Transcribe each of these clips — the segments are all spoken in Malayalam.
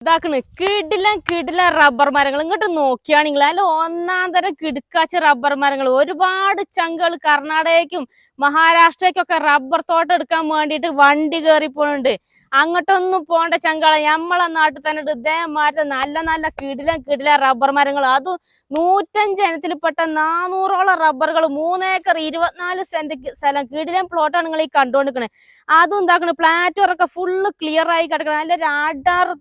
ഇതാക്കണ് കിടില റബ്ബർ മരങ്ങൾ ഇങ്ങോട്ട് നോക്കിയാണെങ്കിൽ അതിൽ ഒന്നാം തരം കിടുക്കാച്ച റബ്ബർ മരങ്ങൾ ഒരുപാട് ചങ്കുകൾ കർണാടകയ്ക്കും മഹാരാഷ്ട്രയ്ക്കൊക്കെ റബ്ബർ തോട്ടം എടുക്കാൻ വേണ്ടിയിട്ട് വണ്ടി കയറി പോകുന്നുണ്ട്. അങ്ങോട്ടൊന്നും പോണ്ട ചങ്കള നമ്മളെ നാട്ടിൽ തന്നെ ഇതേമാതിരി നല്ല നല്ല കിടില റബ്ബർ മരങ്ങൾ, അതും 105 ഇനത്തിൽപ്പെട്ട 400ഓളം റബ്ബറുകൾ, 3 ഏക്കർ 24 സെന്റ് സ്ഥലം കിടിലൻ പ്ലോട്ടാണ് നിങ്ങൾ ഈ കണ്ടുകൊണ്ടിരിക്കണേ. അതും എന്താക്കണ പ്ലാറ്റ്ഫോറൊക്കെ ഫുള്ള് ക്ലിയർ ആയി കിടക്കണം. നല്ലൊരു അടാറ്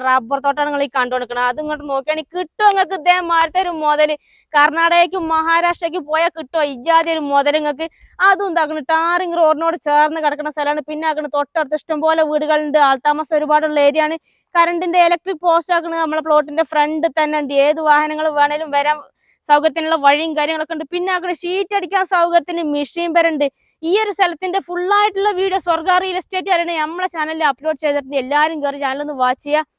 റബ്ബർ തോട്ടാണ് നിങ്ങൾ ഈ കണ്ടുകൊണ്ടിരിക്കണം. അത് ഇങ്ങോട്ട് നോക്കുകയാണെങ്കിൽ കിട്ടും നിങ്ങൾക്ക് ഇതേമാതിരത്തെ ഒരു മുതൽ. കർണാടകയ്ക്കും മഹാരാഷ്ട്രയ്ക്കും പോയാൽ കിട്ടുമോ ഇജാതി ഒരു മുതൽ നിങ്ങൾക്ക്. അതും എന്താക്കണം ടാറിങ് റോഡിനോട് ചേർന്ന് കിടക്കുന്ന സ്ഥലമാണ്. പിന്നെ ആക്കണ തൊട്ടടുത്ത് ഇഷ്ടംപോലെ വീടുകളുണ്ട്, ആൾത്താമസം ഒരുപാടുള്ള ഏരിയ ആണ്. കറണ്ടിന്റെ ഇലക്ട്രിക് പോസ്റ്റ് ആക്കണത് നമ്മളെ പ്ലോട്ടിന്റെ ഫ്രണ്ട് തന്നെ ഉണ്ട്. ഏത് വാഹനങ്ങൾ വേണേലും വരാൻ സൗകര്യത്തിനുള്ള വഴിയും കാര്യങ്ങളൊക്കെ ഉണ്ട്. പിന്നെ ആക്കണ ഷീറ്റ് അടിക്കാൻ സൗകര്യത്തിന് മെഷീൻ വരണ്ട്. ഈ ഒരു സ്ഥലത്തിന്റെ ഫുള്ളായിട്ടുള്ള വീഡിയോ സ്വർഗ റിയൽ എസ്റ്റേറ്റ് അറിയണേ നമ്മളെ ചാനലിൽ അപ്ലോഡ് ചെയ്തിട്ടുണ്ട്. എല്ലാവരും കയറി ചാനലൊന്ന് വാച്ച് ചെയ്യുക.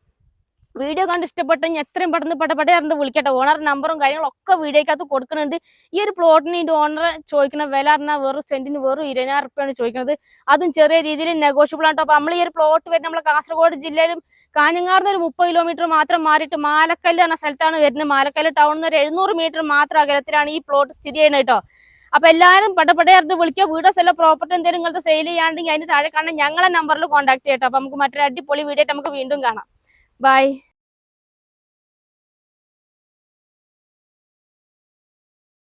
വീഡിയോ കണ്ട് ഇഷ്ടപ്പെട്ടെങ്കിൽ എത്രയും പെട്ടെന്ന് പടപടയാറുണ്ട് വിളിക്കട്ടെ. ഓണർ നമ്പറും കാര്യങ്ങളൊക്കെ വീഡിയോക്കകത്ത് കൊടുക്കുന്നുണ്ട്. ഈ ഒരു പ്ലോട്ടിന് ഇതിന്റെ ഓണർ ചോദിക്കുന്ന വില പറഞ്ഞാൽ വെറും സെന്റിന് വെറും 20,000 റുപ്യാണ് ചോദിക്കുന്നത്. അതും ചെറിയ രീതിയിൽ നെഗോഷ്യബിൾ ആണ്. അപ്പൊ നമ്മൾ ഈ ഒരു പ്ലോട്ട് വരുന്നത് നമ്മളെ കാസർഗോഡ് ജില്ലയിലും കാഞ്ഞങ്ങാട് ഒരു 30 കിലോമീറ്റർ മാത്രം മാറിയിട്ട് മാലക്കല്ല് എന്ന സ്ഥലത്താണ് വരുന്നത്. മാലക്കല്ല് ടൗണിൽ ഒരു 700 മീറ്റർ മാത്രം അകലത്തിലാണ് ഈ പ്ലോട്ട് സ്ഥിതി ചെയ്യുന്നത് കേട്ടോ. അപ്പൊ എല്ലാവരും പടപടയായിട്ട് വിളിക്കുക. വീഡിയോസ് എല്ലാം പ്രോപ്പർട്ടി എന്തെങ്കിലും നിങ്ങൾക്ക് സെയിൽ ചെയ്യാണ്ടെങ്കിൽ അതിന് താഴെ കാണാൻ ഞങ്ങളെ നമ്പറിൽ കോൺടാക്ട് ചെയ്യട്ടോ. അപ്പൊ നമുക്ക് മറ്റൊരു അടിപൊളി വീഡിയോ ആയിട്ട് നമുക്ക് വീണ്ടും കാണാം. ബൈ.